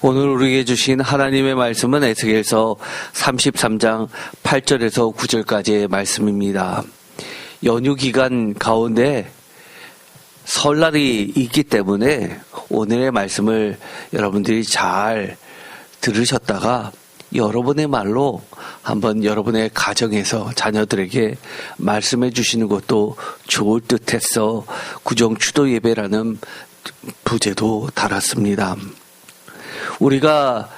오늘 우리에게 주신 하나님의 말씀은 에스겔서 33장 8절에서 9절까지의 말씀입니다. 연휴 기간 가운데 설날이 있기 때문에 오늘의 말씀을 여러분들이 잘 들으셨다가 여러분의 말로 한번 여러분의 가정에서 자녀들에게 말씀해 주시는 것도 좋을 듯해서 구정추도 예배라는 부제도 달았습니다. 우리가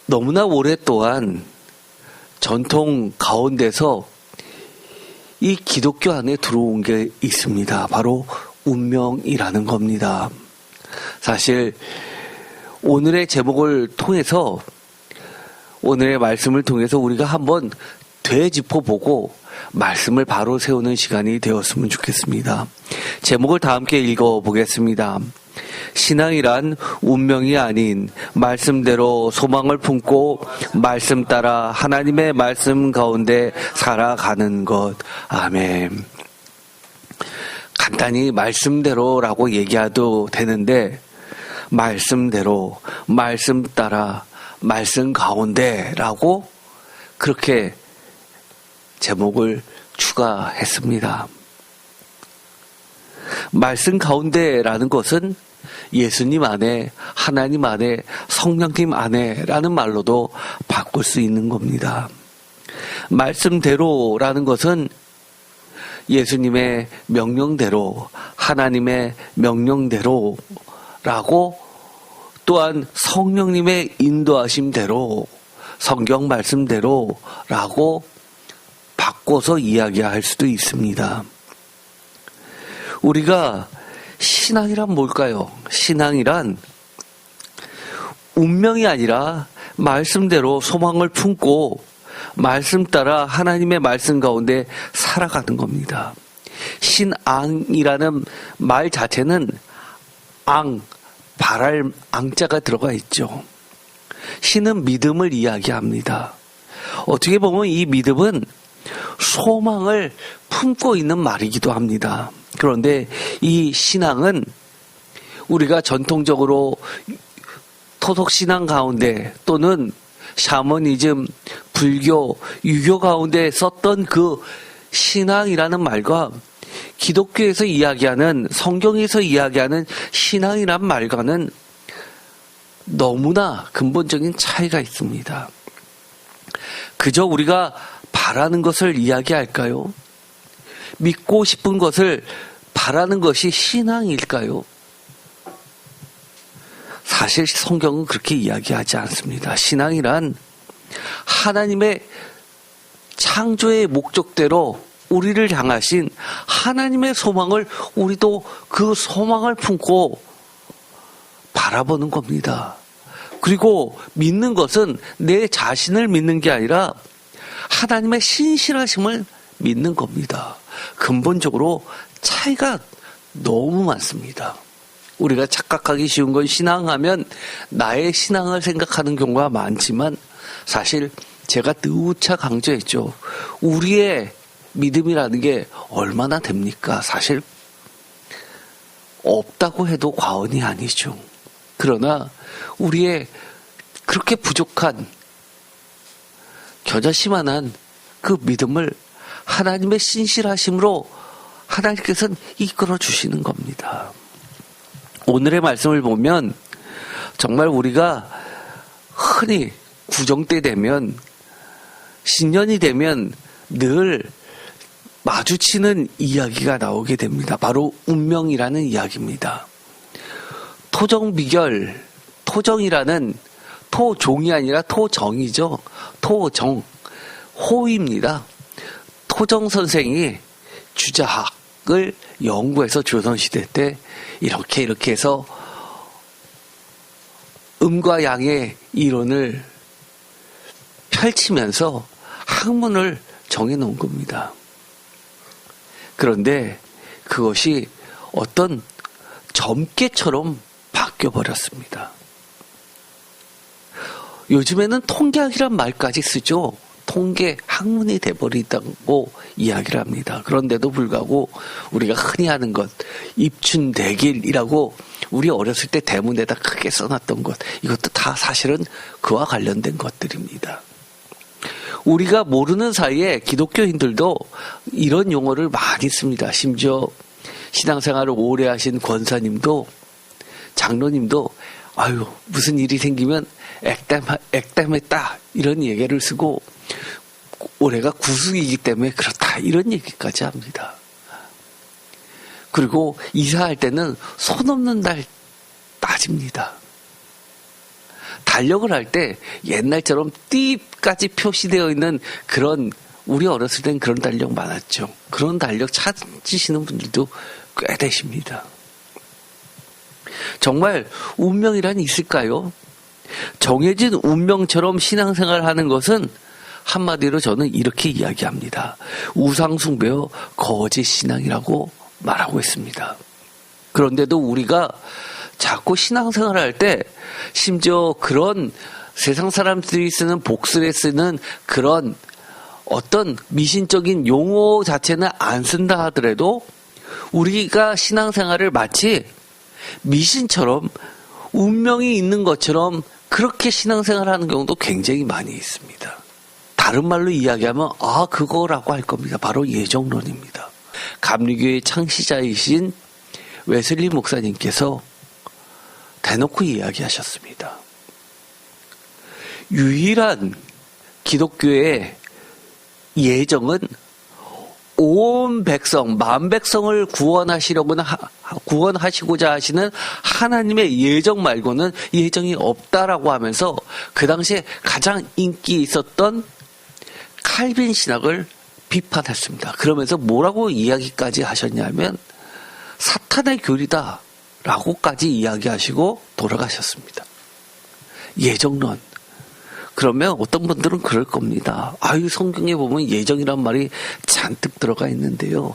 너무나 오랫동안 전통 가운데서 이 기독교 안에 들어온 게 있습니다. 바로 운명이라는 겁니다. 사실 오늘의 제목을 통해서, 오늘의 말씀을 통해서 우리가 한번 되짚어보고 말씀을 바로 세우는 시간이 되었으면 좋겠습니다. 제목을 다 함께 읽어보겠습니다. 신앙이란 운명이 아닌 말씀대로 소망을 품고 말씀 따라 하나님의 말씀 가운데 살아가는 것. 아멘. 간단히 말씀대로라고 얘기해도 되는데, 말씀대로, 말씀 따라, 말씀 가운데라고 그렇게 제목을 추가했습니다. 말씀 가운데라는 것은 예수님 안에, 하나님 안에, 성령님 안에라는 말로도 바꿀 수 있는 겁니다. 말씀대로라는 것은 예수님의 명령대로, 하나님의 명령대로라고, 또한 성령님의 인도하심대로, 성경 말씀대로라고 바꿔서 이야기할 수도 있습니다. 우리가 신앙이란 뭘까요? 신앙이란 운명이 아니라 말씀대로 소망을 품고 말씀 따라 하나님의 말씀 가운데 살아가는 겁니다. 신앙이라는 말 자체는 바랄 앙자가 들어가 있죠. 신은 믿음을 이야기합니다. 어떻게 보면 이 믿음은 소망을 품고 있는 말이기도 합니다. 그런데 이 신앙은 우리가 전통적으로 토속신앙 가운데 또는 샤머니즘, 불교, 유교 가운데 썼던 그 신앙이라는 말과 기독교에서 이야기하는, 성경에서 이야기하는 신앙이란 말과는 너무나 근본적인 차이가 있습니다. 그저 우리가 바라는 것을 이야기할까요? 믿고 싶은 것을 바라는 것이 신앙일까요? 사실 성경은 그렇게 이야기하지 않습니다. 신앙이란 하나님의 창조의 목적대로 우리를 향하신 하나님의 소망을 우리도 그 소망을 품고 바라보는 겁니다. 그리고 믿는 것은 내 자신을 믿는 게 아니라 하나님의 신실하심을 믿는 겁니다. 근본적으로 차이가 너무 많습니다. 우리가 착각하기 쉬운 건 신앙하면 나의 신앙을 생각하는 경우가 많지만, 사실 제가 누차 강조했죠. 우리의 믿음이라는 게 얼마나 됩니까? 사실 없다고 해도 과언이 아니죠. 그러나 우리의 그렇게 부족한, 겨자씨만한 그 믿음을 하나님의 신실하심으로 하나님께서는 이끌어 주시는 겁니다. 오늘의 말씀을 보면 정말 우리가 흔히 구정 때 되면, 신년이 되면 늘 마주치는 이야기가 나오게 됩니다. 바로 운명이라는 이야기입니다. 토정비결, 토정이라는, 토종이 아니라 토정이죠. 토정, 호입니다. 토정 선생이 주자학을 연구해서 조선시대 때 이렇게 해서 음과 양의 이론을 펼치면서 학문을 정해놓은 겁니다. 그런데 그것이 어떤 점괘처럼 바뀌어버렸습니다. 요즘에는 통계학이란 말까지 쓰죠. 통계 학문이 돼버리다고 이야기를 합니다. 그런데도 불구하고 우리가 흔히 하는 것, 입춘대길이라고 우리 어렸을 때 대문에다 크게 써놨던 것, 이것도 다 사실은 그와 관련된 것들입니다. 우리가 모르는 사이에 기독교인들도 이런 용어를 많이 씁니다. 심지어 신앙생활을 오래 하신 권사님도, 장로님도 아유 무슨 일이 생기면 액땜했다 이런 얘기를 쓰고, 올해가 구숙이기 때문에 그렇다 이런 얘기까지 합니다. 그리고 이사할 때는 손 없는 달 따집니다. 달력을 할 때 옛날처럼 띠까지 표시되어 있는 그런, 우리 어렸을 땐 그런 달력 많았죠. 그런 달력 찾으시는 분들도 꽤 되십니다. 정말 운명이란 있을까요? 정해진 운명처럼 신앙생활 하는 것은 한마디로 저는 이렇게 이야기합니다. 우상숭배와 거짓 신앙이라고 말하고 있습니다. 그런데도 우리가 자꾸 신앙생활을 할 때 심지어 그런 세상 사람들이 쓰는 복술에 쓰는 그런 어떤 미신적인 용어 자체는 안 쓴다 하더라도 우리가 신앙생활을 마치 미신처럼 운명이 있는 것처럼 그렇게 신앙생활을 하는 경우도 굉장히 많이 있습니다. 다른 말로 이야기하면 그거라고 할 겁니다. 바로 예정론입니다. 감리교의 창시자이신 웨슬리 목사님께서 대놓고 이야기하셨습니다. 유일한 기독교의 예정은 온 백성, 만 백성을 구원하시고자 하시는 하나님의 예정 말고는 예정이 없다라고 하면서 그 당시에 가장 인기 있었던 칼빈 신학을 비판했습니다. 그러면서 뭐라고 이야기까지 하셨냐면 사탄의 교리다 라고까지 이야기하시고 돌아가셨습니다. 예정론. 그러면 어떤 분들은 그럴 겁니다. 성경에 보면 예정이란 말이 잔뜩 들어가 있는데요.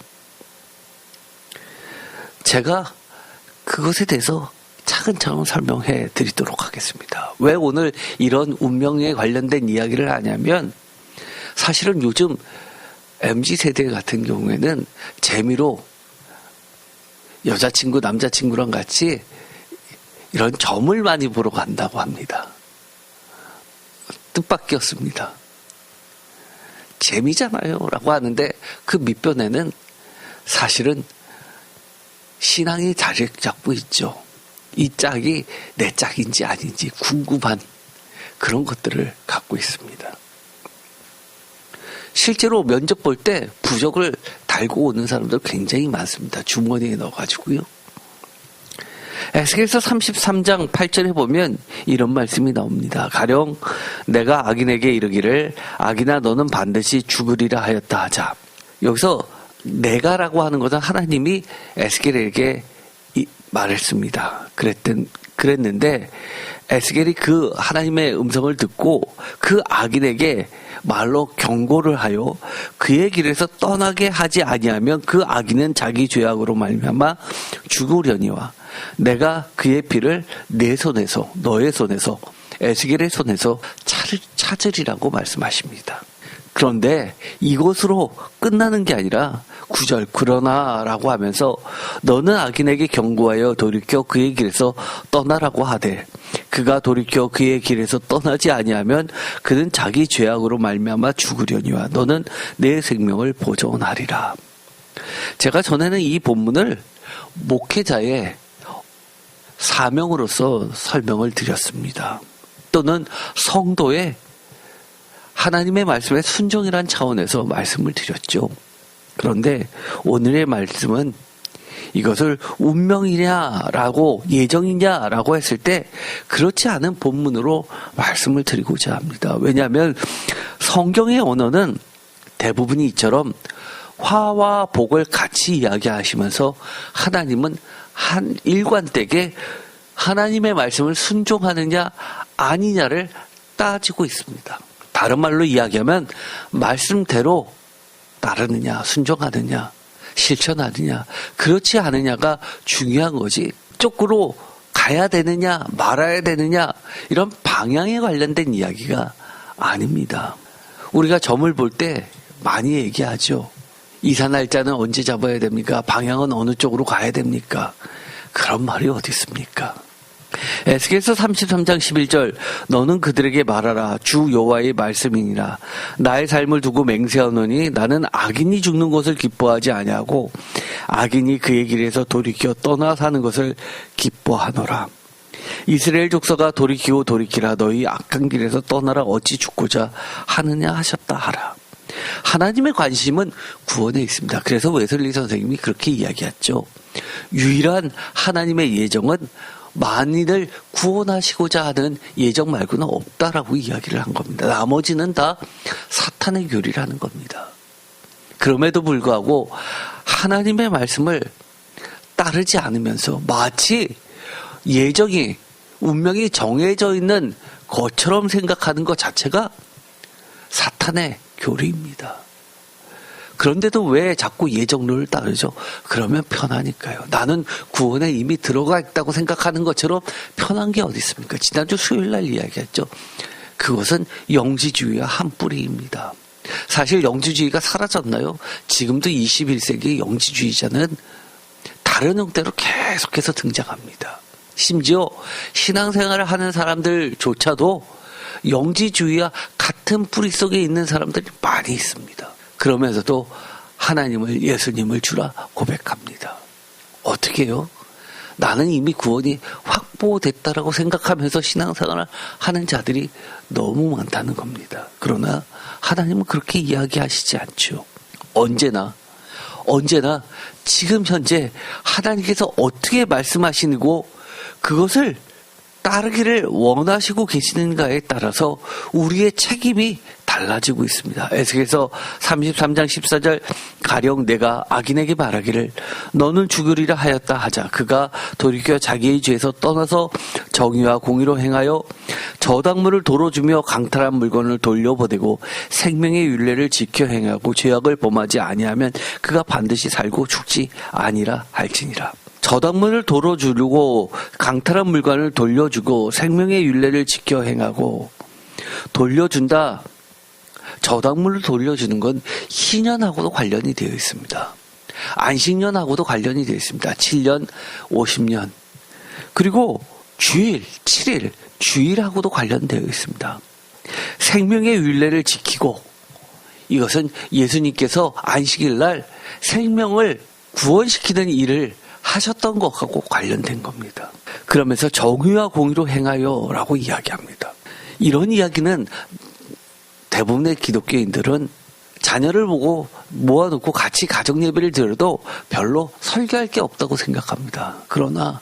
제가 그것에 대해서 차근차근 설명해 드리도록 하겠습니다. 왜 오늘 이런 운명에 관련된 이야기를 하냐면, 사실은 요즘 MZ세대 같은 경우에는 재미로 여자친구, 남자친구랑 같이 이런 점을 많이 보러 간다고 합니다. 뜻밖이었습니다. 재미잖아요 라고 하는데 그 밑변에는 사실은 신앙이 자리 잡고 있죠. 이 짝이 내 짝인지 아닌지 궁금한 그런 것들을 갖고 있습니다. 실제로 면접 볼 때 부적을 달고 오는 사람들 굉장히 많습니다. 주머니에 넣어가지고요. 에스겔서 33장 8절에 보면 이런 말씀이 나옵니다. 가령 내가 악인에게 이르기를 악인아 너는 반드시 죽으리라 하였다 하자. 여기서 내가라고 하는 것은 하나님이 에스겔에게 말했습니다. 그랬는데 에스겔이 그 하나님의 음성을 듣고 그 악인에게 말로 경고를 하여 그의 길에서 떠나게 하지 아니하면 그 악인은 자기 죄악으로 말미암아 죽으려니와 내가 그의 피를 내 손에서, 너의 손에서, 에스겔의 손에서 찾으리라고 말씀하십니다. 그런데 이것으로 끝나는 게 아니라 9절 그러나 라고 하면서 너는 악인에게 경고하여 돌이켜 그의 길에서 떠나라고 하되 그가 돌이켜 그의 길에서 떠나지 아니하면 그는 자기 죄악으로 말미암아 죽으려니와 너는 내 생명을 보존하리라. 제가 전에는 이 본문을 목회자의 사명으로서 설명을 드렸습니다. 또는 성도의 하나님의 말씀에 순종이란 차원에서 말씀을 드렸죠. 그런데 오늘의 말씀은 이것을 운명이냐라고 예정이냐라고 했을 때 그렇지 않은 본문으로 말씀을 드리고자 합니다. 왜냐하면 성경의 언어는 대부분이 이처럼 화와 복을 같이 이야기하시면서 하나님은 한 일관되게 하나님의 말씀을 순종하느냐 아니냐를 따지고 있습니다. 다른 말로 이야기하면 말씀대로 따르느냐 순종하느냐 실천하느냐 그렇지 않느냐가 중요한 거지, 쪽으로 가야 되느냐 말아야 되느냐 이런 방향에 관련된 이야기가 아닙니다. 우리가 점을 볼 때 많이 얘기하죠. 이사 날짜는 언제 잡아야 됩니까? 방향은 어느 쪽으로 가야 됩니까? 그런 말이 어디 있습니까? 에스겔서 33장 11절 너는 그들에게 말하라 주 여호와의 말씀이니라 나의 삶을 두고 맹세하노니 나는 악인이 죽는 것을 기뻐하지 아니하고 악인이 그의 길에서 돌이켜 떠나 사는 것을 기뻐하노라. 이스라엘 족속아 돌이키고 돌이키라 너희 악한 길에서 떠나라 어찌 죽고자 하느냐 하셨다 하라. 하나님의 관심은 구원에 있습니다. 그래서 웨슬리 선생님이 그렇게 이야기했죠. 유일한 하나님의 예정은 만인을 구원하시고자 하는 예정 말고는 없다라고 이야기를 한 겁니다. 나머지는 다 사탄의 교리라는 겁니다. 그럼에도 불구하고 하나님의 말씀을 따르지 않으면서 마치 예정이 운명이 정해져 있는 것처럼 생각하는 것 자체가 사탄의 교리입니다. 그런데도 왜 자꾸 예정론을 따르죠? 그러면 편하니까요. 나는 구원에 이미 들어가 있다고 생각하는 것처럼 편한 게 어디 있습니까? 지난주 수요일 날 이야기했죠. 그것은 영지주의와 한 뿌리입니다. 사실 영지주의가 사라졌나요? 지금도 21세기 영지주의자는 다른 형태로 계속해서 등장합니다. 심지어 신앙생활을 하는 사람들조차도 영지주의와 같은 뿌리 속에 있는 사람들이 많이 있습니다. 그러면서도 하나님을 예수님을 주라 고백합니다. 어떻게 해요? 나는 이미 구원이 확보됐다라고 생각하면서 신앙생활을 하는 자들이 너무 많다는 겁니다. 그러나 하나님은 그렇게 이야기하시지 않죠. 언제나 지금 현재 하나님께서 어떻게 말씀하시고 그것을 따르기를 원하시고 계시는가에 따라서 우리의 책임이 달라지고 있습니다. 에스겔서 33장 14절 가령 내가 악인에게 말하기를 너는 죽으리라 하였다 하자 그가 돌이켜 자기의 죄에서 떠나서 정의와 공의로 행하여 저당물을 도로 주며 강탈한 물건을 돌려보내고 생명의 율례를 지켜 행하고 죄악을 범하지 아니하면 그가 반드시 살고 죽지 아니라 할지니라. 저당물을 도로 주고 강탈한 물건을 돌려주고 생명의 율례를 지켜 행하고 돌려준다. 저당물을 돌려주는 건 희년하고도 관련이 되어 있습니다. 안식년하고도 관련이 되어 있습니다. 7년, 50년. 그리고 주일, 7일, 주일하고도 관련되어 있습니다. 생명의 율례를 지키고 이것은 예수님께서 안식일 날 생명을 구원시키는 일을 하셨던 것하고 관련된 겁니다. 그러면서 정의와 공의로 행하여 라고 이야기합니다. 이런 이야기는 대부분의 기독교인들은 자녀를 보고 모아놓고 같이 가정 예배를 드려도 별로 설교할 게 없다고 생각합니다. 그러나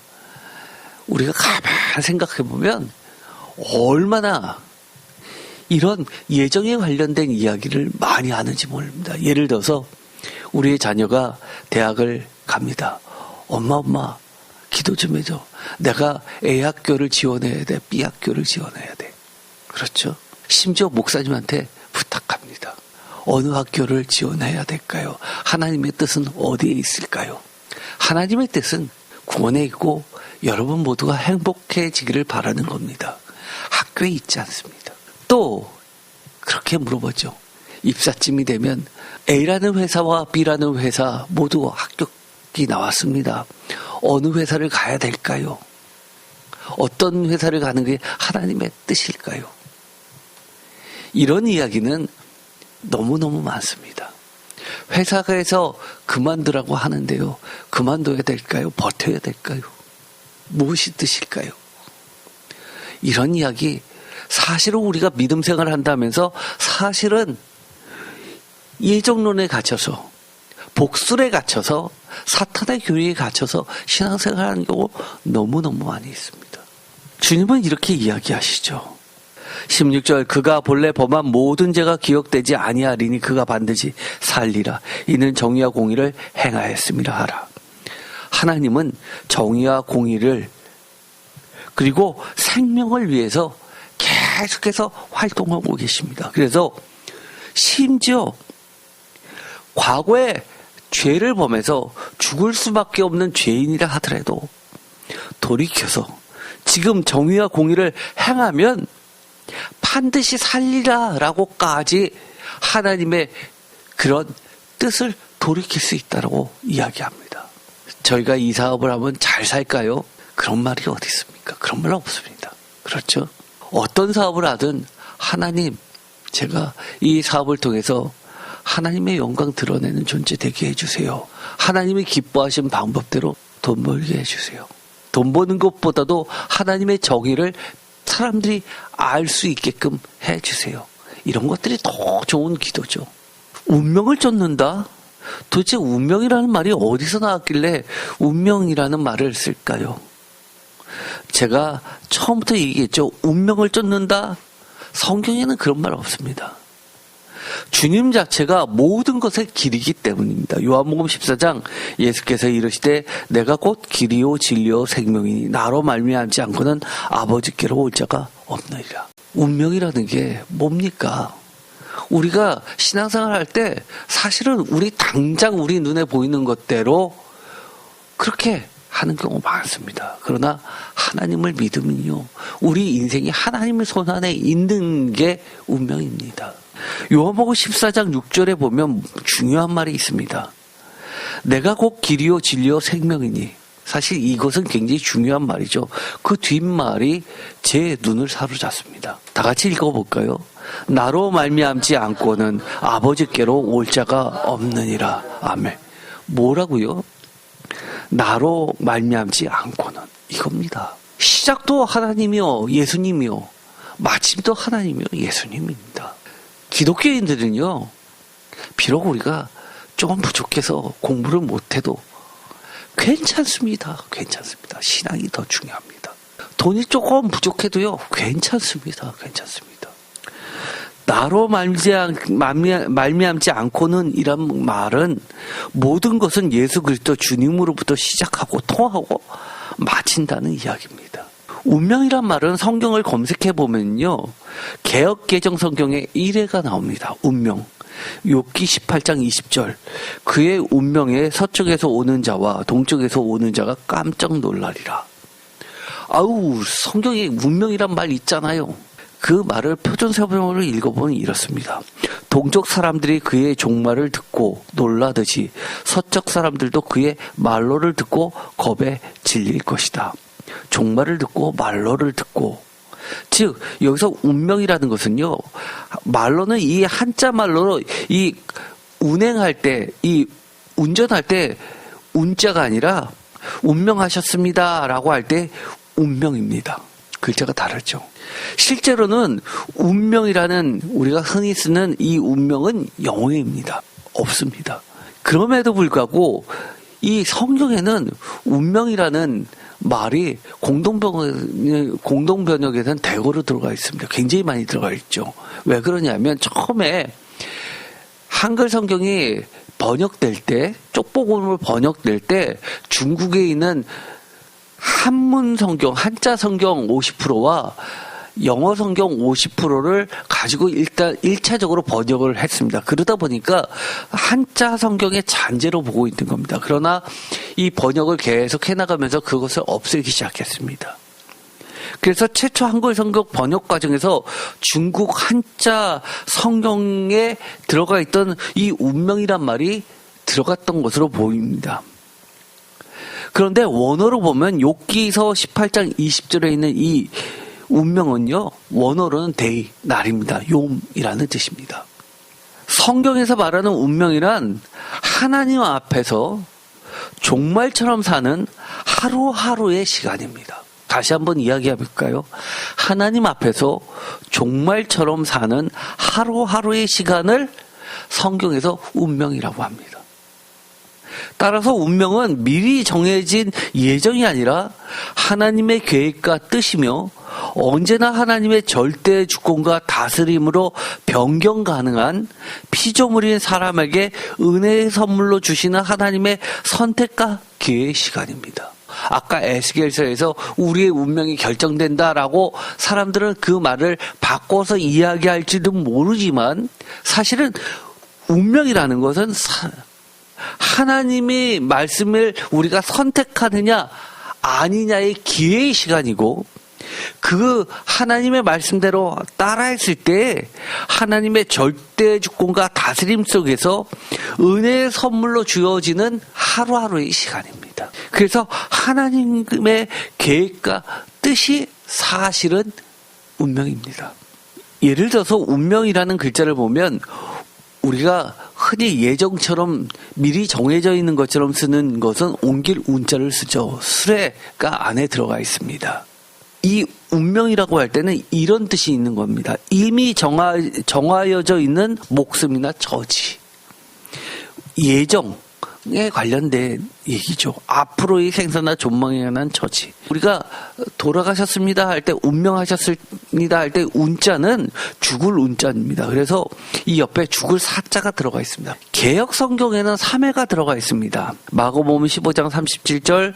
우리가 가만히 생각해보면 얼마나 이런 예정에 관련된 이야기를 많이 하는지 모릅니다. 예를 들어서 우리의 자녀가 대학을 갑니다. 엄마 기도 좀 해줘. 내가 A 학교를 지원해야 돼. B 학교를 지원해야 돼. 그렇죠? 심지어 목사님한테 부탁합니다. 어느 학교를 지원해야 될까요? 하나님의 뜻은 어디에 있을까요? 하나님의 뜻은 구원에 있고 여러분 모두가 행복해지기를 바라는 겁니다. 학교에 있지 않습니다. 또 그렇게 물어보죠. 입사쯤이 되면 A라는 회사와 B라는 회사 모두 합격이 나왔습니다. 어느 회사를 가야 될까요? 어떤 회사를 가는 게 하나님의 뜻일까요? 이런 이야기는 너무너무 많습니다. 회사에서 그만두라고 하는데요. 그만둬야 될까요? 버텨야 될까요? 무엇이 뜻일까요? 이런 이야기 사실은 우리가 믿음 생활을 한다면서 사실은 예정론에 갇혀서 복술에 갇혀서 사탄의 교리에 갇혀서 신앙생활하는 경우 너무너무 많이 있습니다. 주님은 이렇게 이야기하시죠. 16절 그가 본래 범한 모든 죄가 기억되지 아니하리니 그가 반드시 살리라. 이는 정의와 공의를 행하였음이라 하라. 하나님은 정의와 공의를 그리고 생명을 위해서 계속해서 활동하고 계십니다. 그래서 심지어 과거에 죄를 범해서 죽을 수밖에 없는 죄인이라 하더라도 돌이켜서 지금 정의와 공의를 행하면 반드시 살리라 라고까지 하나님의 그런 뜻을 돌이킬 수 있다고 이야기합니다. 저희가 이 사업을 하면 잘 살까요? 그런 말이 어디 있습니까? 그런 말 없습니다. 그렇죠? 어떤 사업을 하든 하나님, 제가 이 사업을 통해서 하나님의 영광 드러내는 존재 되게 해주세요. 하나님이 기뻐하신 방법대로 돈 벌게 해주세요. 돈 버는 것보다도 하나님의 정의를 사람들이 알 수 있게끔 해주세요. 이런 것들이 더 좋은 기도죠. 운명을 쫓는다? 도대체 운명이라는 말이 어디서 나왔길래 운명이라는 말을 쓸까요? 제가 처음부터 얘기했죠. 운명을 쫓는다? 성경에는 그런 말 없습니다. 주님 자체가 모든 것의 길이기 때문입니다. 요한복음 14장 예수께서 이르시되 내가 곧 길이요 진리요 생명이니 나로 말미암지 않고는 아버지께로 올 자가 없느니라. 운명이라는 게 뭡니까? 우리가 신앙생활 할 때 사실은 우리 당장 우리 눈에 보이는 것대로 그렇게 하는 경우 많습니다. 그러나 하나님을 믿으면요, 우리 인생이 하나님의 손안에 있는 게 운명입니다. 요한복음 14장 6절에 보면 중요한 말이 있습니다. 내가 곧 길이요 진리요 생명이니. 사실 이것은 굉장히 중요한 말이죠. 그 뒷말이 제 눈을 사로잡습니다. 다 같이 읽어볼까요? 나로 말미암지 않고는 아버지께로 올 자가 없느니라. 아멘. 뭐라고요? 나로 말미암지 않고는, 이겁니다. 시작도 하나님이요 예수님이요 마침도 하나님이요 예수님입니다. 기독교인들은요, 비록 우리가 조금 부족해서 공부를 못해도 괜찮습니다. 괜찮습니다. 신앙이 더 중요합니다. 돈이 조금 부족해도요, 괜찮습니다. 괜찮습니다. 나로 말미암지 않고는 이란 말은 모든 것은 예수 그리스도 주님으로부터 시작하고 통하고 마친다는 이야기입니다. 운명이란 말은 성경을 검색해 보면요, 개역 개정 성경에 1회가 나옵니다. 운명. 욥기 18장 20절. 그의 운명에 서쪽에서 오는 자와 동쪽에서 오는 자가 깜짝 놀라리라. 아우, 성경에 운명이란 말 있잖아요. 그 말을 표준세번역으로 읽어보면 이렇습니다. 동쪽 사람들이 그의 종말을 듣고 놀라듯이 서쪽 사람들도 그의 말로를 듣고 겁에 질릴 것이다. 종말을 듣고 말로를 듣고, 즉 여기서 운명이라는 것은요, 말로는 이 한자 말로로 이 운행할 때, 이 운전할 때 운자가 아니라 운명하셨습니다 라고 할 때 운명입니다. 글자가 다르죠. 실제로는 운명이라는, 우리가 흔히 쓰는 이 운명은 영어입니다. 없습니다. 그럼에도 불구하고 이 성경에는 운명이라는 말이 공동번역에는 대거로 들어가 있습니다. 굉장히 많이 들어가 있죠. 왜 그러냐면 처음에 한글 성경이 번역될 때, 쪽복음으로 번역될 때 중국에 있는 한문 성경, 한자 성경 50%와 영어 성경 50%를 가지고 일단 1차적으로 번역을 했습니다. 그러다 보니까 한자 성경의 잔재로 보고 있는 겁니다. 그러나 이 번역을 계속 해나가면서 그것을 없애기 시작했습니다. 그래서 최초 한글 성경 번역 과정에서 중국 한자 성경에 들어가 있던 이 운명이란 말이 들어갔던 것으로 보입니다. 그런데 원어로 보면 욥기서 18장 20절에 있는 이 운명은요, 원어로는 데이, 날입니다. 욤이라는 뜻입니다. 성경에서 말하는 운명이란 하나님 앞에서 종말처럼 사는 하루하루의 시간입니다. 다시 한번 이야기해 볼까요? 하나님 앞에서 종말처럼 사는 하루하루의 시간을 성경에서 운명이라고 합니다. 따라서 운명은 미리 정해진 예정이 아니라 하나님의 계획과 뜻이며 언제나 하나님의 절대 주권과 다스림으로 변경 가능한 피조물인 사람에게 은혜의 선물로 주시는 하나님의 선택과 기회의 시간입니다. 아까 에스겔서에서 우리의 운명이 결정된다라고 사람들은 그 말을 바꿔서 이야기할지도 모르지만, 사실은 운명이라는 것은 하나님의 말씀을 우리가 선택하느냐 아니냐의 기회의 시간이고, 그 하나님의 말씀대로 따라했을 때 하나님의 절대 주권과 다스림 속에서 은혜의 선물로 주어지는 하루하루의 시간입니다. 그래서 하나님의 계획과 뜻이 사실은 운명입니다. 예를 들어서 운명이라는 글자를 보면 우리가 흔히 예정처럼 미리 정해져 있는 것처럼 쓰는 것은 옮길 운자를 쓰죠. 수레가 안에 들어가 있습니다. 이 운명이라고 할 때는 이런 뜻이 있는 겁니다. 이미 정하여져 있는 목숨이나 처지, 예정에 관련된 얘기죠. 앞으로의 생사나 존망에 관한 처지. 우리가 돌아가셨습니다 할 때, 운명하셨습니다 할 때 운자는 죽을 운자입니다. 그래서 이 옆에 죽을 사자가 들어가 있습니다. 개역 성경에는 3회가 들어가 있습니다. 마가복음 15장 37절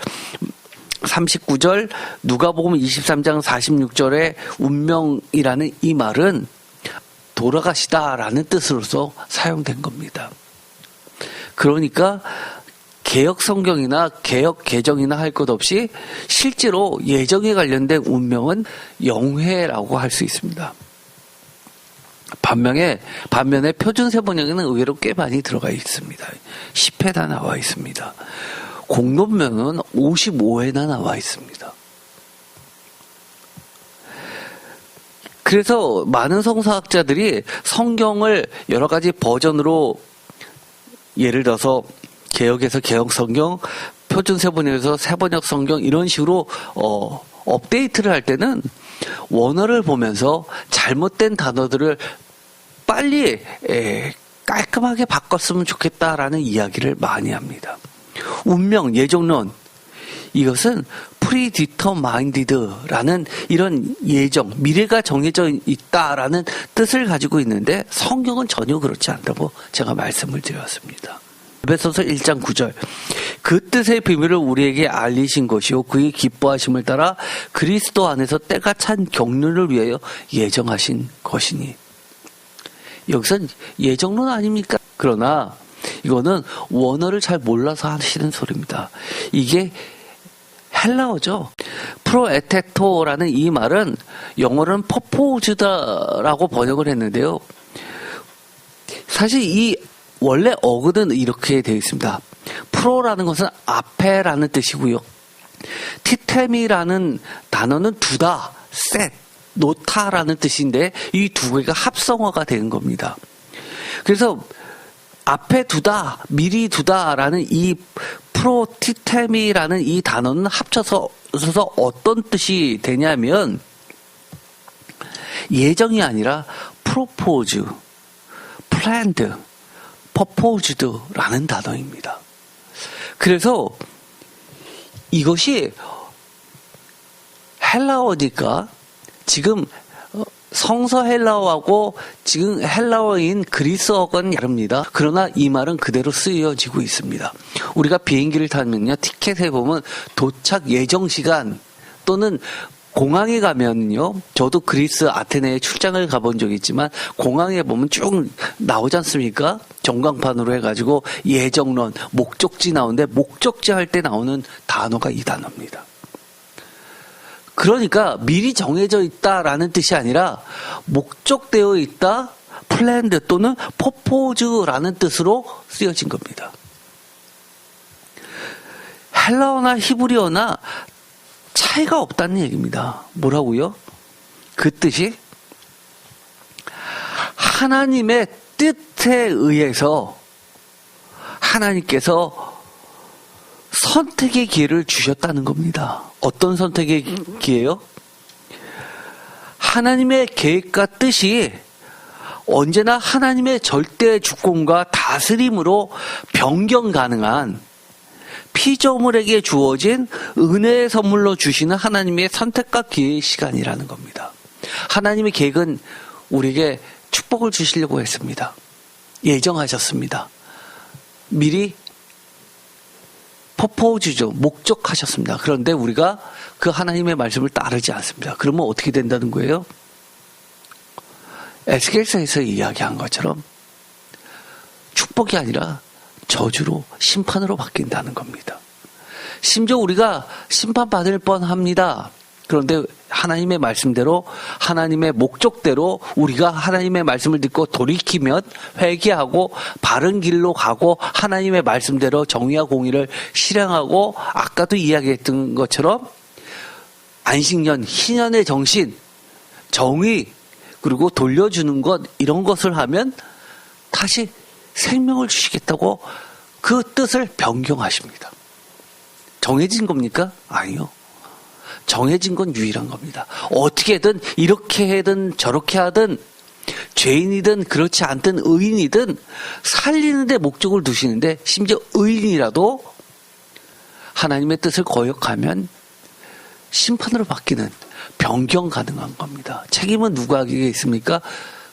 39절, 누가복음 23장 46절에 운명이라는 이 말은 돌아가시다라는 뜻으로서 사용된 겁니다. 그러니까 개역 성경이나 개역 개정이나 할 것 없이 실제로 예정에 관련된 운명은 영회라고 할 수 있습니다. 반면에 표준세 번역에는 의외로 꽤 많이 들어가 있습니다. 10회나 나와 있습니다. 공론명은 55회나 나와 있습니다. 그래서 많은 성서학자들이 성경을 여러 가지 버전으로, 예를 들어서 개역에서 개역 성경, 표준 세번역에서 세번역 성경, 이런 식으로 업데이트를 할 때는 원어를 보면서 잘못된 단어들을 빨리 깔끔하게 바꿨으면 좋겠다라는 이야기를 많이 합니다. 운명, 예정론, 이것은 predetermined라는 이런 예정, 미래가 정해져 있다라는 뜻을 가지고 있는데 성경은 전혀 그렇지 않다고 제가 말씀을 드렸습니다. 에베소서 1장 9절, 그 뜻의 비밀을 우리에게 알리신 것이요 그의 기뻐하심을 따라 그리스도 안에서 때가 찬 경륜을 위하여 예정하신 것이니. 여기선 예정론 아닙니까? 그러나 이거는 원어를 잘 몰라서 하시는 소리입니다. 이게 헬라어죠. 프로에테토라는 이 말은 영어로는 퍼포즈다라고 번역을 했는데요. 사실 이 원래 어근은 이렇게 되어 있습니다. 프로라는 것은 앞에라는 뜻이고요. 티템이라는 단어는 두다, 셋, 놓다라는 뜻인데 이 두 개가 합성어가 되는 겁니다. 그래서 앞에 두다, 미리 두다라는 이 프로티템이라는 이 단어는 합쳐서 어떤 뜻이 되냐면 예정이 아니라 프로포즈, 플랜드, 퍼포즈드라는 단어입니다. 그래서 이것이 헬라어니까 지금 성서 헬라어하고 지금 헬라어인 그리스어건 다릅니다. 그러나 이 말은 그대로 쓰여지고 있습니다. 우리가 비행기를 타면요, 티켓에 보면 도착 예정 시간 또는 공항에 가면요, 저도 그리스 아테네에 출장을 가본 적이 있지만 공항에 보면 쭉 나오지 않습니까? 전광판으로 해가지고 예정론, 목적지 나오는데 목적지 할 때 나오는 단어가 이 단어입니다. 그러니까 미리 정해져 있다라는 뜻이 아니라 목적되어 있다, 플랜드 또는 퍼포즈라는 뜻으로 쓰여진 겁니다. 헬라어나 히브리어나 차이가 없다는 얘기입니다. 뭐라고요? 그 뜻이 하나님의 뜻에 의해서 하나님께서 선택의 기회를 주셨다는 겁니다. 어떤 선택의 기회요? 하나님의 계획과 뜻이 언제나 하나님의 절대 주권과 다스림으로 변경 가능한 피조물에게 주어진 은혜의 선물로 주시는 하나님의 선택과 기회의 시간이라는 겁니다. 하나님의 계획은 우리에게 축복을 주시려고 했습니다. 예정하셨습니다. 미리 퍼포즈죠. 목적하셨습니다. 그런데 우리가 그 하나님의 말씀을 따르지 않습니다. 그러면 어떻게 된다는 거예요? 에스겔서에서 이야기한 것처럼 축복이 아니라 저주로, 심판으로 바뀐다는 겁니다. 심지어 우리가 심판받을 뻔합니다. 그런데 하나님의 말씀대로 하나님의 목적대로 우리가 하나님의 말씀을 듣고 돌이키면 회개하고 바른 길로 가고 하나님의 말씀대로 정의와 공의를 실행하고 아까도 이야기했던 것처럼 안식년, 희년의 정신, 정의 그리고 돌려주는 것 이런 것을 하면 다시 생명을 주시겠다고 그 뜻을 변경하십니다. 정해진 겁니까? 아니요. 정해진 건 유일한 겁니다. 어떻게든 이렇게 하든 저렇게 하든 죄인이든 그렇지 않든 의인이든 살리는 데 목적을 두시는데 심지어 의인이라도 하나님의 뜻을 거역하면 심판으로 바뀌는 변경 가능한 겁니다. 책임은 누구에게 있습니까?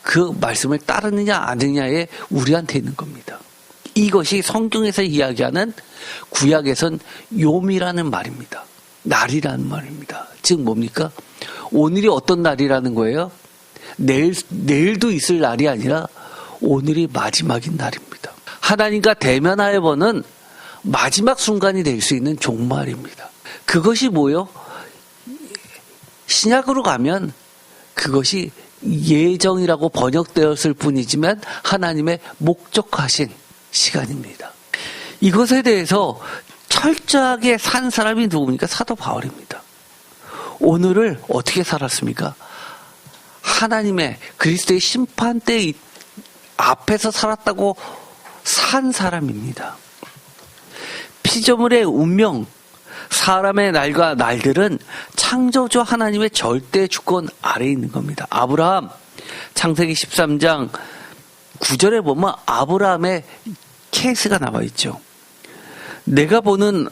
그 말씀을 따르느냐 안 하느냐에 우리한테 있는 겁니다. 이것이 성경에서 이야기하는 구약에선 요미라는 말입니다. 날이라는 말입니다. 즉 뭡니까? 오늘이 어떤 날이라는 거예요? 내일도 있을 날이 아니라 오늘이 마지막인 날입니다. 하나님과 대면하여 보는 마지막 순간이 될 수 있는 종말입니다. 그것이 뭐요? 신약으로 가면 그것이 예정이라고 번역되었을 뿐이지만 하나님의 목적하신 시간입니다. 이것에 대해서 철저하게 산 사람이 누굽니까? 사도 바울입니다. 오늘을 어떻게 살았습니까? 하나님의 그리스도의 심판대 앞에서 살았다고 산 사람입니다. 피조물의 운명, 사람의 날과 날들은 창조주 하나님의 절대 주권 아래에 있는 겁니다. 아브라함, 창세기 13장 9절에 보면 아브라함의 케이스가 나와 있죠. 내가 보는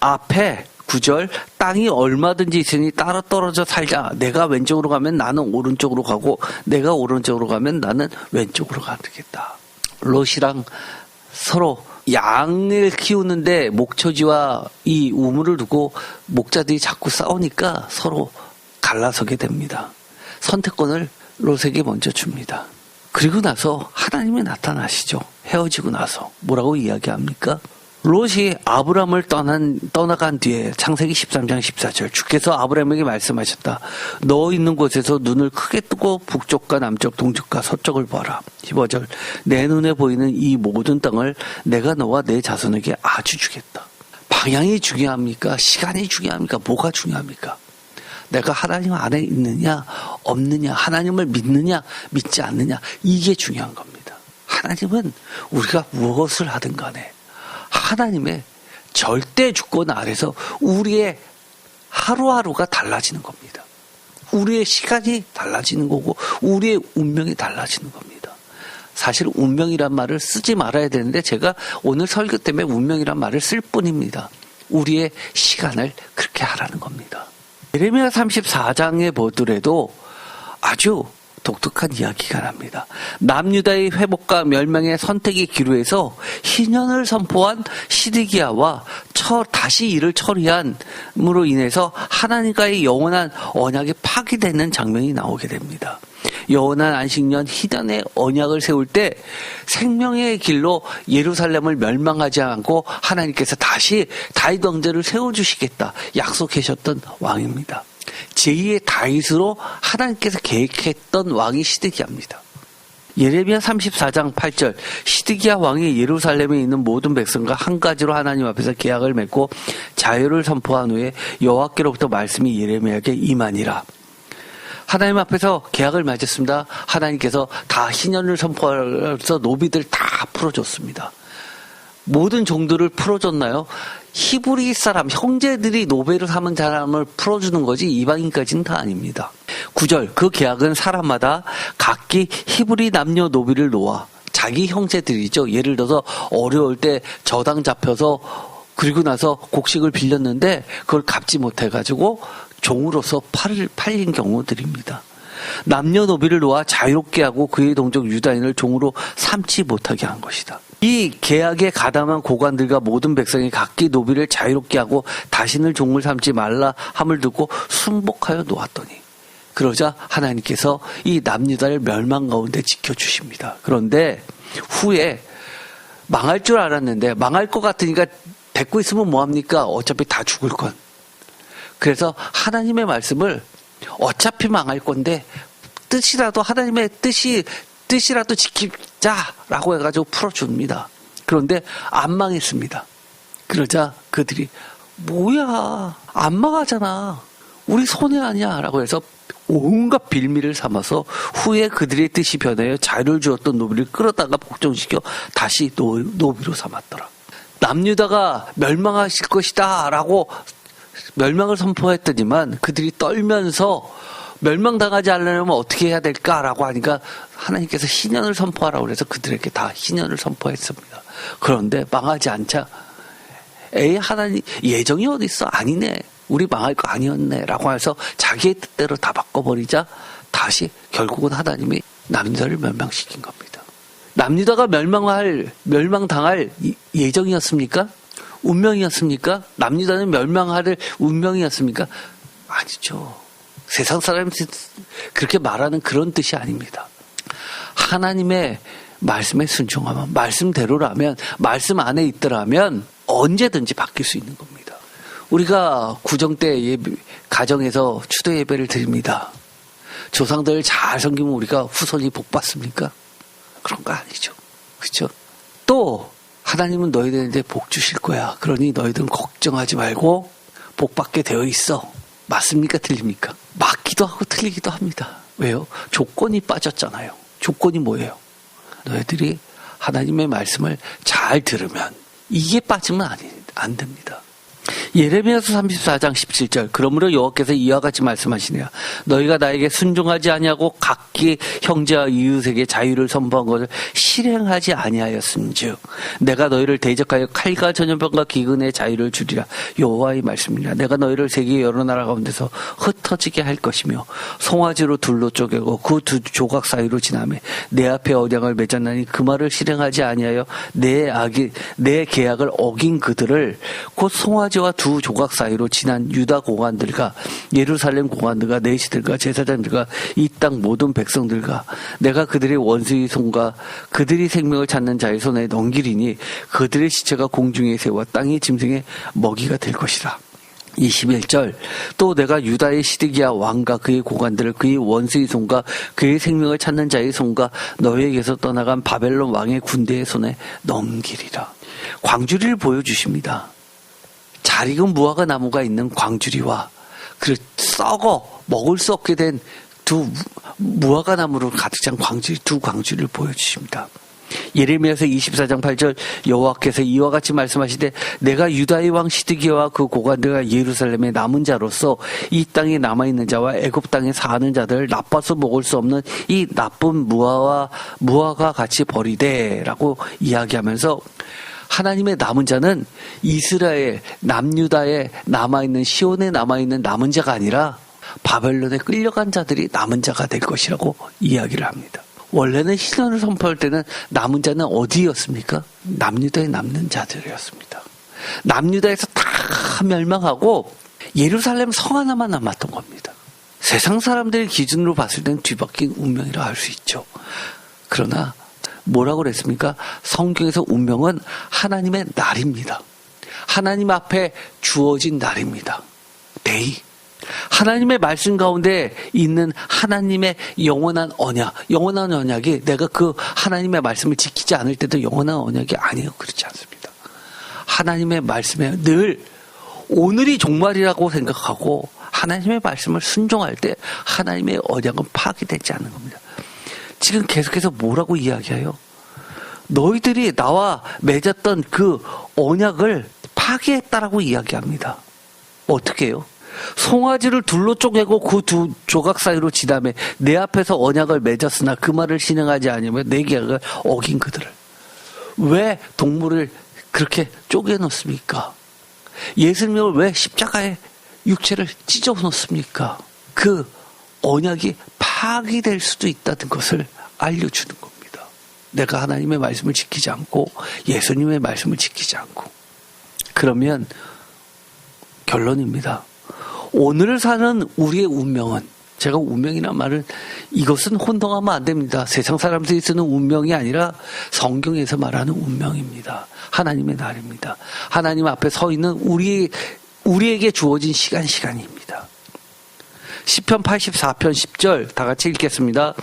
앞에 9절 땅이 얼마든지 있으니 따라 떨어져 살자. 내가 왼쪽으로 가면 나는 오른쪽으로 가고 내가 오른쪽으로 가면 나는 왼쪽으로 가겠다. 롯이랑 서로 양을 키우는데 목초지와 이 우물을 두고 목자들이 자꾸 싸우니까 서로 갈라서게 됩니다. 선택권을 롯에게 먼저 줍니다. 그리고 나서 하나님이 나타나시죠. 헤어지고 나서 뭐라고 이야기합니까? 롯이 아브라함을 떠나간 뒤에 창세기 13장 14절 주께서 아브라함에게 말씀하셨다. 너 있는 곳에서 눈을 크게 뜨고 북쪽과 남쪽 동쪽과 서쪽을 봐라. 15절 내 눈에 보이는 이 모든 땅을 내가 너와 내 자손에게 아주 주겠다. 방향이 중요합니까? 시간이 중요합니까? 뭐가 중요합니까? 내가 하나님 안에 있느냐 없느냐, 하나님을 믿느냐 믿지 않느냐, 이게 중요한 겁니다. 하나님은 우리가 무엇을 하든 간에 하나님의 절대 주권 아래서 우리의 하루하루가 달라지는 겁니다. 우리의 시간이 달라지는 거고 우리의 운명이 달라지는 겁니다. 사실 운명이란 말을 쓰지 말아야 되는데 제가 오늘 설교 때문에 운명이란 말을 쓸 뿐입니다. 우리의 시간을 그렇게 하라는 겁니다. 예레미야 34장에 보더라도 아주 독특한 이야기가 납니다. 남유다의 회복과 멸망의 선택의 기로에서 희년을 선포한 시드기야와 다시 이를 처리함으로 인해서 하나님과의 영원한 언약이 파기되는 장면이 나오게 됩니다. 영원한 안식년 희년의 언약을 세울 때 생명의 길로 예루살렘을 멸망하지 않고 하나님께서 다시 다윗 왕제를 세워주시겠다 약속하셨던 왕입니다. 제2의 다윗으로 하나님께서 계획했던 왕이 시드기야입니다. 예레미야 34장 8절 시드기야 왕이 예루살렘에 있는 모든 백성과 한 가지로 하나님 앞에서 계약을 맺고 자유를 선포한 후에 여호와께로부터 말씀이 예레미야에게 임하니라. 하나님 앞에서 계약을 맺었습니다. 하나님께서 다 희년을 선포해서 노비들 다 풀어줬습니다. 모든 종들을 풀어줬나요? 히브리 사람, 형제들이 노베를 삼은 사람을 풀어주는 거지 이방인까지는 다 아닙니다. 9절 그 계약은 사람마다 각기 히브리 남녀 노비를 놓아 자기 형제들이죠. 예를 들어서 어려울 때 저당 잡혀서 그리고 나서 곡식을 빌렸는데 그걸 갚지 못해가지고 종으로서 팔린 경우들입니다. 남녀노비를 놓아 자유롭게 하고 그의 동족 유다인을 종으로 삼지 못하게 한 것이다. 이 계약에 가담한 고관들과 모든 백성이 각기 노비를 자유롭게 하고 다시는 종을 삼지 말라 함을 듣고 순복하여 놓았더니 그러자 하나님께서 이 남유다를 멸망 가운데 지켜주십니다. 그런데 후에 망할 줄 알았는데 망할 것 같으니까 데리고 있으면 뭐합니까? 어차피 다 죽을 건. 그래서 하나님의 말씀을 어차피 망할 건데 뜻이라도 하나님의 뜻이라도 지키자라고 해가지고 풀어줍니다. 그런데 안 망했습니다. 그러자 그들이 뭐야 안 망하잖아 우리 손해 아니야 라고 해서 온갖 빌미를 삼아서 후에 그들의 뜻이 변하여 자유를 주었던 노비를 끌어다가 복종시켜 다시 노비로 삼았더라. 남유다가 멸망하실 것이다 라고 멸망을 선포했더니만 그들이 떨면서 멸망당하지 않으려면 어떻게 해야 될까라고 하니까 하나님께서 희년을 선포하라고 해서 그들에게 다 희년을 선포했습니다. 그런데 망하지 않자 에이 하나님 예정이 어디 있어? 아니네. 우리 망할 거 아니었네 라고 해서 자기의 뜻대로 다 바꿔버리자 다시 결국은 하나님이 남유다를 멸망시킨 겁니다. 남유다가 멸망당할 예정이었습니까? 운명이었습니까? 남유다는 멸망할 운명이었습니까? 아니죠. 세상 사람이 그렇게 말하는 그런 뜻이 아닙니다. 하나님의 말씀에 순종하면 말씀대로라면 말씀 안에 있더라면 언제든지 바뀔 수 있는 겁니다. 우리가 구정 때 가정에서 추도 예배를 드립니다. 조상들 잘 섬기면 우리가 후손이 복 받습니까? 그런 거 아니죠. 그렇죠? 또 하나님은 너희들한테 복 주실 거야. 그러니 너희들은 걱정하지 말고 복 받게 되어 있어. 맞습니까? 틀립니까? 맞기도 하고 틀리기도 합니다. 왜요? 조건이 빠졌잖아요. 조건이 뭐예요? 너희들이 하나님의 말씀을 잘 들으면 이게 빠지면 안 됩니다. 예레미야서 34장 17절 그러므로 여호와께서 이와 같이 말씀하시네요. 너희가 나에게 순종하지 아니하고 각기 형제와 이웃에게 자유를 선포한 것을 실행하지 아니하였음즉 내가 너희를 대적하여 칼과 전염병과 기근의 자유를 주리라. 여호와의 말씀이라. 내가 너희를 세계 여러 나라 가운데서 흩어지게 할 것이며 송아지로 둘로 쪼개고 그 두 조각 사이로 지나매 내 앞에 언약을 맺었나니 그 말을 실행하지 아니하여 내 계약을 어긴 그들을 곧 송아지와 두 조각 사이로 지난 유다 고관들과 예루살렘 고관들과 내시들과 제사장들과 이 땅 모든 백성들과 내가 그들의 원수의 손과 그들이 생명을 찾는 자의 손에 넘기리니 그들의 시체가 공중에 새와 땅의 짐승의 먹이가 될 것이라. 21절 또 내가 유다의 시드기야 왕과 그의 고관들을 그의 원수의 손과 그의 생명을 찾는 자의 손과 너희에게서 떠나간 바벨론 왕의 군대의 손에 넘기리라. 광주리를 보여주십니다. 잘 익은 무화과 나무가 있는 광주리와 썩어 먹을 수 없게 된 두 무화과 나무로 가득 찬 광주리, 두 광주리를 보여주십니다. 예레미야서 24장 8절 여호와께서 이와 같이 말씀하시되 내가 유다의 왕 시드기야와 그 고관들과 예루살렘의 남은 자로서 이 땅에 남아있는 자와 애굽 땅에 사는 자들을 나빠서 먹을 수 없는 이 나쁜 무화과 같이 버리되 라고 이야기하면서 하나님의 남은 자는 이스라엘 남유다에 남아있는 시온에 남아있는 남은 자가 아니라 바벨론에 끌려간 자들이 남은 자가 될 것이라고 이야기를 합니다. 원래는 희년을 선포할 때는 남은 자는 어디였습니까? 남유다에 남는 자들이었습니다. 남유다에서 다 멸망하고 예루살렘 성 하나만 남았던 겁니다. 세상 사람들의 기준으로 봤을 때는 뒤바뀐 운명이라 할 수 있죠. 그러나 뭐라고 그랬습니까? 성경에서 운명은 하나님의 날입니다. 하나님 앞에 주어진 날입니다. 데이. 하나님의 말씀 가운데 있는 하나님의 영원한 언약이 내가 그 하나님의 말씀을 지키지 않을 때도 영원한 언약이 아니에요. 그렇지 않습니다. 하나님의 말씀에 늘 오늘이 종말이라고 생각하고 하나님의 말씀을 순종할 때 하나님의 언약은 파기되지 않는 겁니다. 지금 계속해서 뭐라고 이야기해요? 너희들이 나와 맺었던 그 언약을 파기했다라고 이야기합니다. 어떻게 해요? 송아지를 둘로 쪼개고 그 두 조각 사이로 지나매 내 앞에서 언약을 맺었으나 그 말을 실행하지 않으면 내 계약을 어긴 그들을. 왜 동물을 그렇게 쪼개놓습니까? 예수님을 왜 십자가에 육체를 찢어 놓습니까? 그 언약이 파기될 수도 있다는 것을 알려주는 겁니다. 내가 하나님의 말씀을 지키지 않고 예수님의 말씀을 지키지 않고 그러면 결론입니다. 오늘 사는 우리의 운명은 제가 운명이란 말은 이것은 혼동하면 안 됩니다. 세상 사람들이 쓰는 운명이 아니라 성경에서 말하는 운명입니다. 하나님의 날입니다. 하나님 앞에 서 있는 우리에게 주어진 시간입니다. 시편 84편 10절 다 같이 읽겠습니다.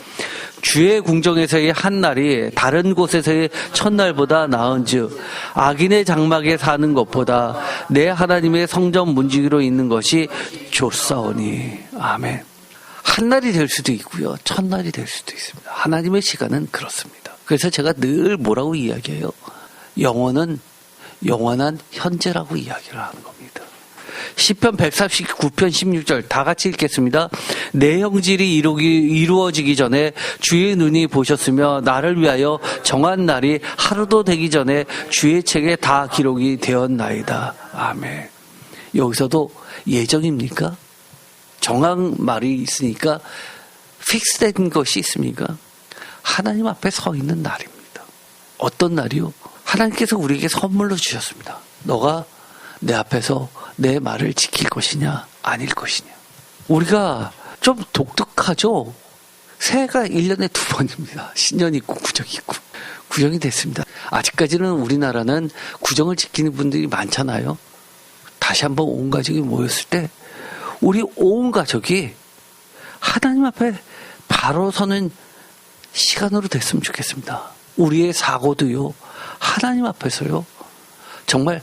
주의 궁정에서의 한 날이 다른 곳에서의 첫날보다 나은즉 악인의 장막에 사는 것보다 내 하나님의 성전 문지기로 있는 것이 좋사오니. 아멘. 한 날이 될 수도 있고요, 첫날이 될 수도 있습니다. 하나님의 시간은 그렇습니다. 그래서 제가 늘 뭐라고 이야기해요? 영원은 영원한 현재라고 이야기를 하는 겁니다. 시편 139편 16절 다 같이 읽겠습니다. 내 형질이 이루어지기 전에 주의 눈이 보셨으며 나를 위하여 정한 날이 하루도 되기 전에 주의 책에 다 기록이 되었나이다. 아멘. 여기서도 예정입니까? 정한 말이 있으니까 픽스된 것이 있습니까? 하나님 앞에 서 있는 날입니다. 어떤 날이요? 하나님께서 우리에게 선물로 주셨습니다. 너가 내 앞에서 내 말을 지킬 것이냐 아닐 것이냐. 우리가 좀 독특하죠. 새해가 1년에 2번입니다. 신년 있고 구정 있고. 구정이 됐습니다. 아직까지는 우리나라는 구정을 지키는 분들이 많잖아요. 다시 한번 온 가족이 모였을 때 우리 온 가족이 하나님 앞에 바로 서는 시간으로 됐으면 좋겠습니다. 우리의 사고도요, 하나님 앞에서요, 정말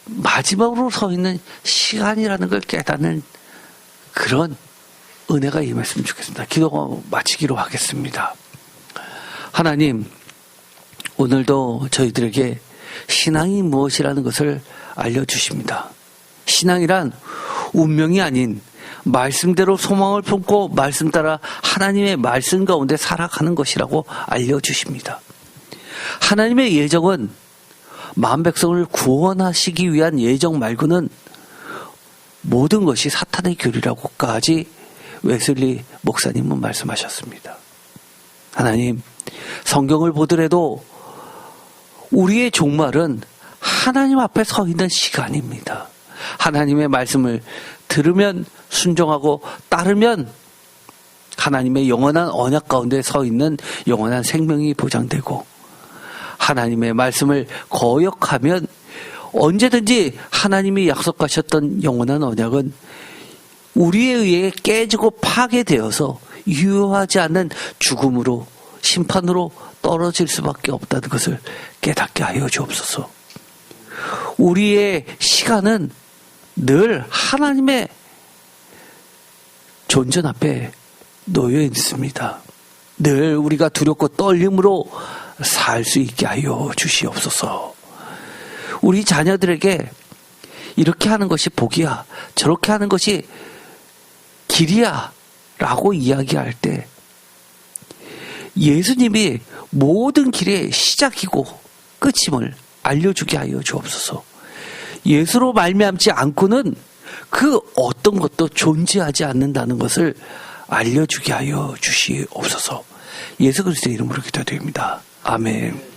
마지막으로 서 있는 시간이라는 걸 깨닫는 그런 은혜가 임했으면 좋겠습니다. 기도 마치기로 하겠습니다. 하나님, 오늘도 저희들에게 신앙이 무엇이라는 것을 알려주십니다. 신앙이란 운명이 아닌 말씀대로 소망을 품고 말씀 따라 하나님의 말씀 가운데 살아가는 것이라고 알려주십니다. 하나님의 예정은 만 백성을 구원하시기 위한 예정 말고는 모든 것이 사탄의 교리라고까지 웨슬리 목사님은 말씀하셨습니다. 하나님, 성경을 보더라도 우리의 종말은 하나님 앞에 서 있는 시간입니다. 하나님의 말씀을 들으면 순종하고 따르면 하나님의 영원한 언약 가운데 서 있는 영원한 생명이 보장되고, 하나님의 말씀을 거역하면 언제든지 하나님이 약속하셨던 영원한 언약은 우리에 의해 깨지고 파괴되어서 유효하지 않는 죽음으로, 심판으로 떨어질 수밖에 없다는 것을 깨닫게 하여 주옵소서. 우리의 시간은 늘 하나님의 존전 앞에 놓여 있습니다. 늘 우리가 두렵고 떨림으로 살 수 있게 하여 주시옵소서. 우리 자녀들에게 이렇게 하는 것이 복이야, 저렇게 하는 것이 길이야 라고 이야기할 때 예수님이 모든 길의 시작이고 끝임을 알려주게 하여 주옵소서. 예수로 말미암지 않고는 그 어떤 것도 존재하지 않는다는 것을 알려주게 하여 주시옵소서. 예수 그리스도의 이름으로 기도드립니다. 아멘.